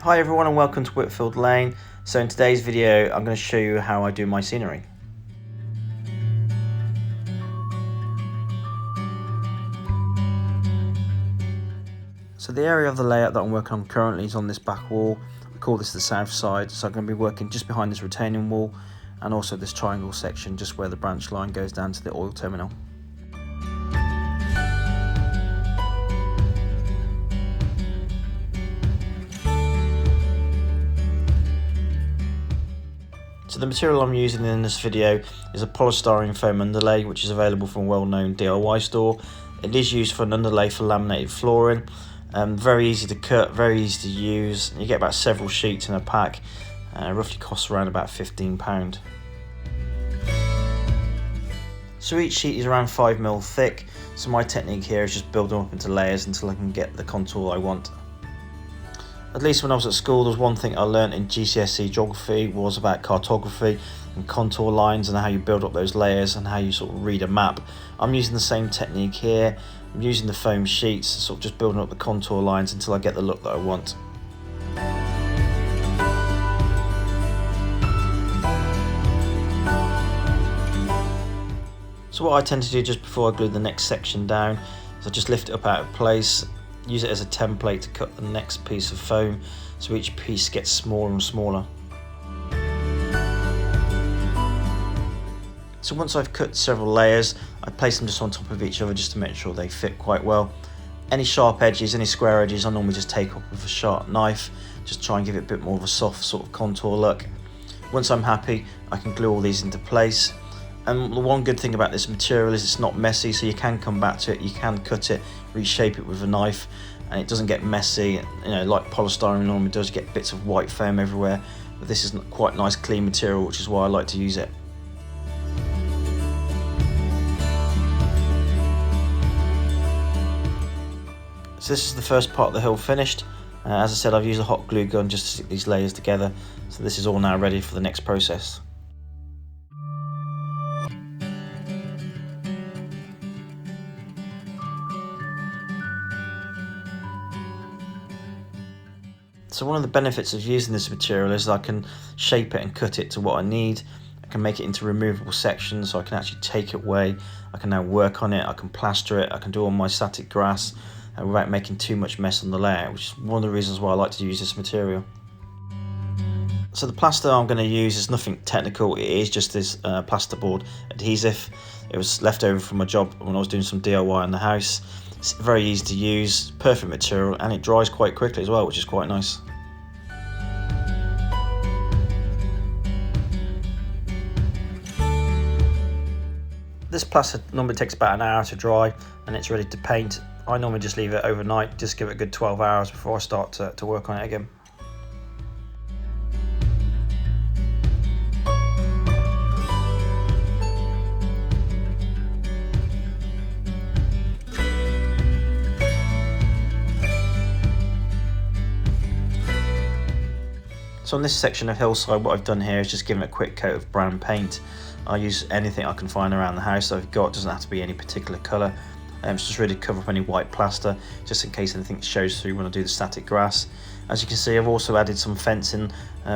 Hi everyone and welcome to Whitfield Lane. So in today's video I'm going to show you how I do my scenery. So the area of the layout that I'm working on currently is on this back wall. I call this the south side, so I'm going to be working just behind this retaining wall and also this triangle section just where the branch line goes down to the oil terminal. So the material I'm using in this video is a polystyrene foam underlay, which is available from a well-known DIY store. It is used for an underlay for laminated flooring. Very easy to cut, very easy to use. You get about several sheets in a pack. Roughly costs around about £15. So each sheet is around 5mm thick. So my technique here is just build them up into layers until I can get the contour I want. At least when I was at school, there was one thing I learned in GCSE geography was about cartography and contour lines and how you build up those layers and how you sort of read a map. I'm using the same technique here. I'm using the foam sheets, sort of just building up the contour lines until I get the look that I want. So what I tend to do just before I glue the next section down is I just lift it up out of place, use it as a template to cut the next piece of foam so each piece gets smaller and smaller. So once I've cut several layers, I place them just on top of each other just to make sure they fit quite well. Any sharp edges, any square edges, I normally just take up with a sharp knife, just try and give it a bit more of a soft sort of contour look. Once I'm happy, I can glue all these into place. And the one good thing about this material is it's not messy, so you can come back to it, you can cut it, reshape it with a knife, and it doesn't get messy. You know, like polystyrene normally does, get bits of white foam everywhere, but this is quite nice clean material, which is why I like to use it. So this is the first part of the hill finished. As I said, I've used a hot glue gun just to stick these layers together, so this is all now ready for the next process. So one of the benefits of using this material is I can shape it and cut it to what I need. I can make it into removable sections, so I can actually take it away. I can now work on it, I can plaster it, I can do all my static grass without making too much mess on the layout, which is one of the reasons why I like to use this material. So the plaster I'm going to use is nothing technical, it is just this plasterboard adhesive. It was left over from my job when I was doing some DIY in the house. It's very easy to use, perfect material, and it dries quite quickly as well, which is quite nice. This plaster normally takes about an hour to dry and it's ready to paint. I normally just leave it overnight, just give it a good 12 hours before I start to work on it again. So on this section of hillside, what I've done here is just given it a quick coat of brown paint. I use anything I can find around the house that I've got, it doesn't have to be any particular colour. It's just really to cover up any white plaster, just in case anything shows through when I do the static grass. As you can see, I've also added some fencing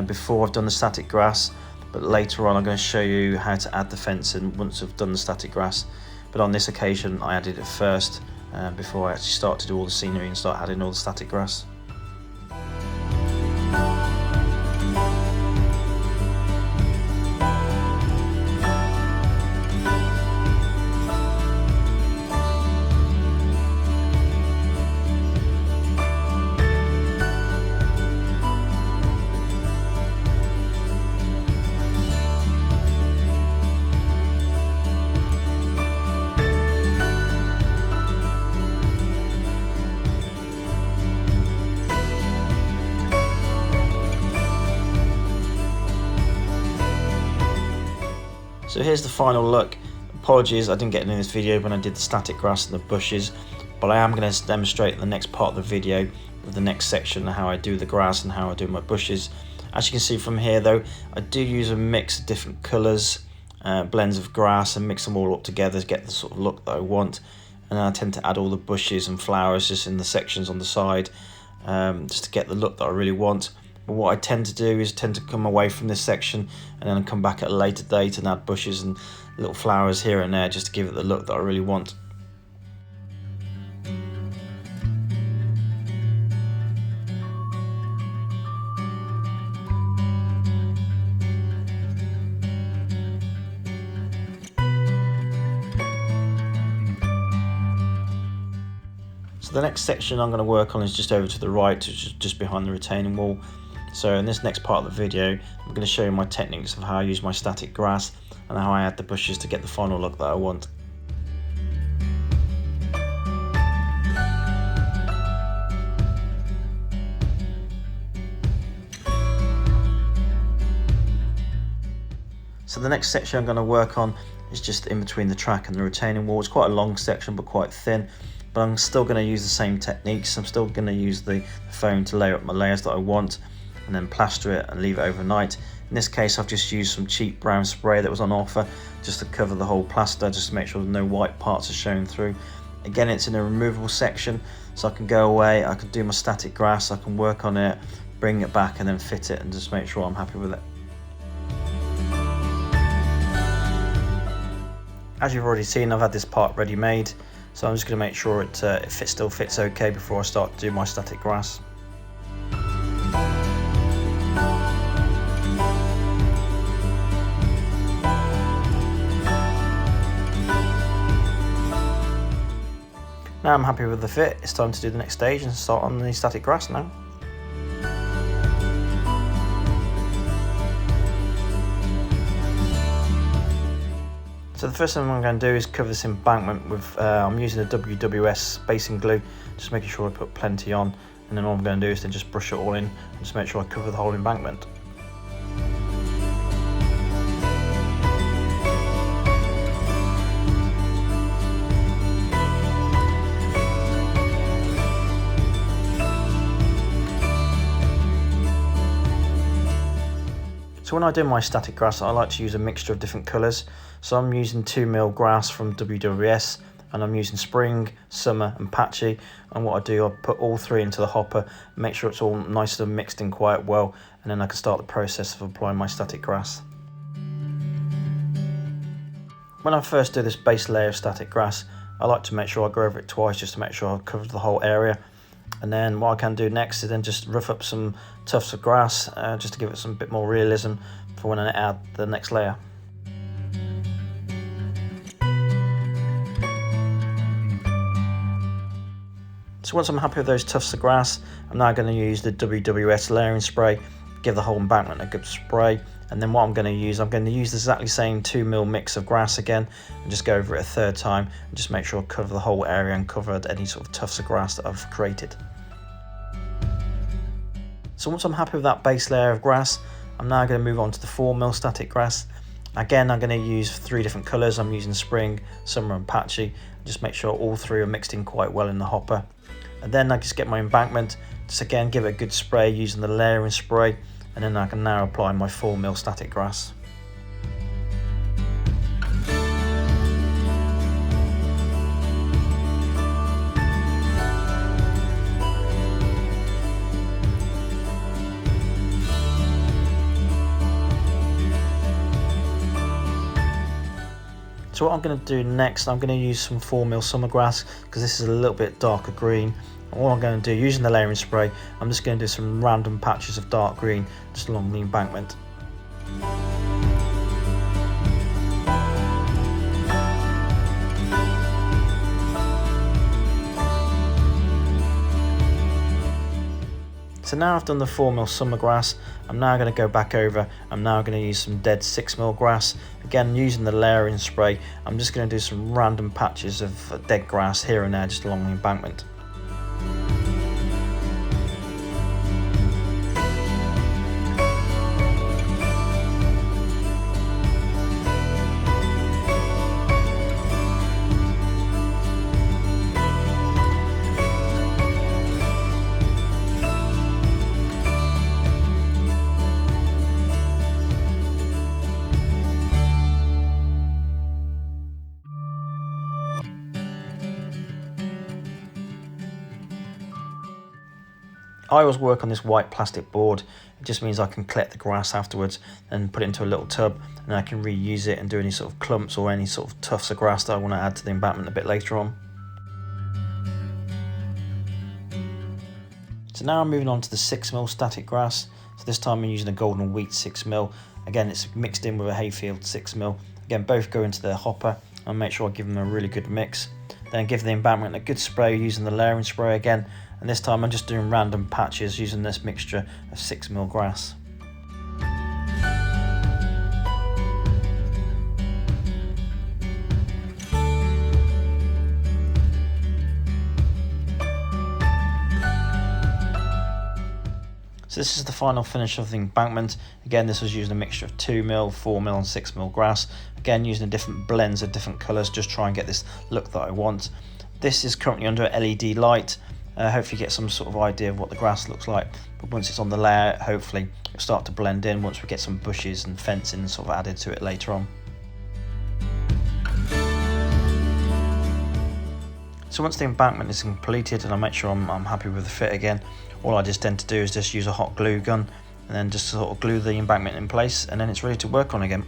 before I've done the static grass, but later on I'm going to show you how to add the fencing once I've done the static grass. But on this occasion I added it first before I actually start to do all the scenery and start adding all the static grass. So here's the final look. Apologies I didn't get into this video when I did the static grass and the bushes, but I am going to demonstrate in the next part of the video with the next section how I do the grass and how I do my bushes. As you can see from here though, I do use a mix of different colours, blends of grass, and mix them all up together to get the sort of look that I want. And then I tend to add all the bushes and flowers just in the sections on the side, just to get the look that I really want. But what I tend to do is tend to come away from this section and then come back at a later date and add bushes and little flowers here and there just to give it the look that I really want. So the next section I'm going to work on is just over to the right, which is just behind the retaining wall. So in this next part of the video, I'm going to show you my techniques of how I use my static grass and how I add the bushes to get the final look that I want. So the next section I'm going to work on is just in between the track and the retaining wall. It's quite a long section but quite thin, but I'm still going to use the same techniques. I'm still going to use the foam to layer up my layers that I want and then plaster it and leave it overnight. In this case I've just used some cheap brown spray that was on offer just to cover the whole plaster, just to make sure no white parts are showing through. Again, it's in a removable section, so I can go away, I can do my static grass, I can work on it, bring it back and then fit it and just make sure I'm happy with it. As you've already seen, I've had this part ready made, so I'm just going to make sure it still fits okay before I start to do my static grass. Now I'm happy with the fit, it's time to do the next stage and start on the static grass now. So the first thing I'm going to do is cover this embankment with, I'm using a WWS basing glue, just making sure I put plenty on, and then all I'm going to do is then just brush it all in and just make sure I cover the whole embankment. So when I do my static grass, I like to use a mixture of different colours. So I'm using 2mm grass from WWS, and I'm using spring, summer and patchy. And what I do, I put all three into the hopper, make sure it's all nice and mixed in quite well, and then I can start the process of applying my static grass. When I first do this base layer of static grass, I like to make sure I go over it twice just to make sure I've covered the whole area. And then what I can do next is then just rough up some tufts of grass just to give it some bit more realism for when I add the next layer. So once I'm happy with those tufts of grass, I'm now going to use the WWS layering spray, give the whole embankment a good spray. And then what I'm going to use the exactly same 2mm mix of grass again and just go over it a third time and just make sure I cover the whole area and cover any sort of tufts of grass that I've created. So once I'm happy with that base layer of grass, I'm now going to move on to the 4mm static grass. Again, I'm going to use 3 different colours. I'm using spring, summer and patchy. Just make sure all 3 are mixed in quite well in the hopper. And then I just get my embankment, just again give it a good spray using the layering spray, and then I can now apply my 4mm static grass. So what I'm going to do next, I'm going to use some 4mm summer grass because this is a little bit darker green. And all I'm going to do, using the layering spray, I'm just going to do some random patches of dark green just along the embankment. So now I've done the 4mm summer grass, I'm now going to go back over, I'm now going to use some dead 6mm grass. Again, using the layering spray, I'm just going to do some random patches of dead grass here and there just along the embankment. I always work on this white plastic board. It just means I can collect the grass afterwards and put it into a little tub, and I can reuse it and do any sort of clumps or any sort of tufts of grass that I want to add to the embankment a bit later on. So now I'm moving on to the 6mm static grass. So this time I'm using a golden wheat 6mm. Again, it's mixed in with a hayfield 6mm. Again, both go into the hopper and make sure I give them a really good mix. Then give the embankment a good spray using the layering spray again. And this time I'm just doing random patches using this mixture of 6mm grass. So this is the final finish of the embankment. Again, this was using a mixture of 2mm, 4mm and 6mm grass. Again, using different blends of different colours, just try and get this look that I want. This is currently under a LED light. Hopefully get some sort of idea of what the grass looks like. But once it's on the layout, hopefully it'll start to blend in once we get some bushes and fencing sort of added to it later on. So once the embankment is completed and I make sure I'm happy with the fit again, all I just tend to do is just use a hot glue gun and then just sort of glue the embankment in place, and then it's ready to work on again.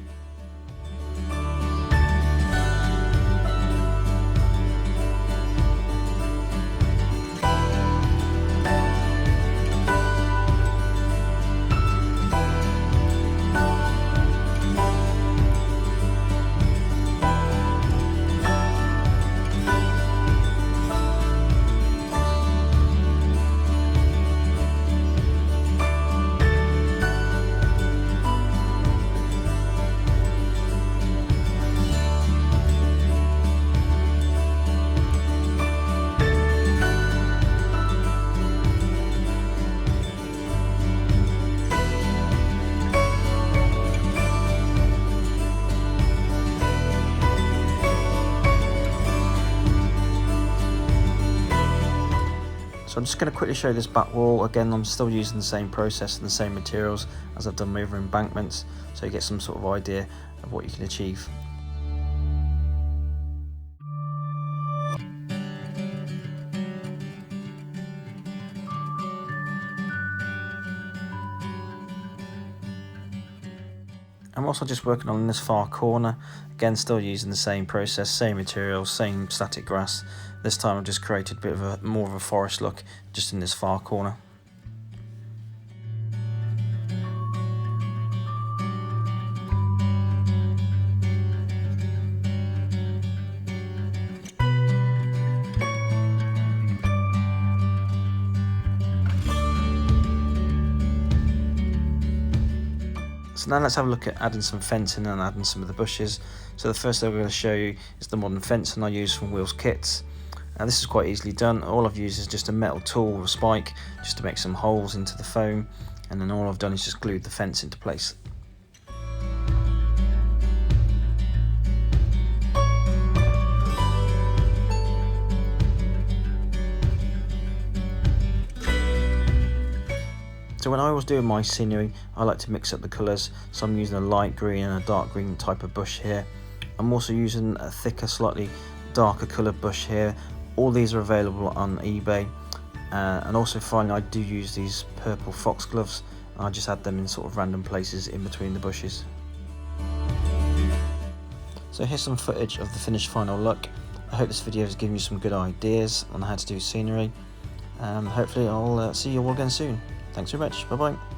So I'm just going to quickly show this back wall. Again, I'm still using the same process and the same materials as I've done with other embankments, so you get some sort of idea of what you can achieve. I'm also just working on this far corner. Again, still using the same process, same materials, same static grass. This time I've just created a bit of a more of a forest look just in this far corner. So now let's have a look at adding some fencing and adding some of the bushes. So the first thing I'm going to show you is the modern fencing I use from Will's Kits. Now this is quite easily done. All I've used is just a metal tool with a spike just to make some holes into the foam, and then all I've done is just glued the fence into place. So when I was doing my scenery, I like to mix up the colours, so I'm using a light green and a dark green type of bush here. I'm also using a thicker, slightly darker coloured bush here. All these are available on eBay, and also finally I do use these purple foxgloves. I just add them in sort of random places in between the bushes. So here's some footage of the finished final look. I hope this video has given you some good ideas on how to do scenery. Hopefully I'll see you all again soon. Thanks very much. Bye bye.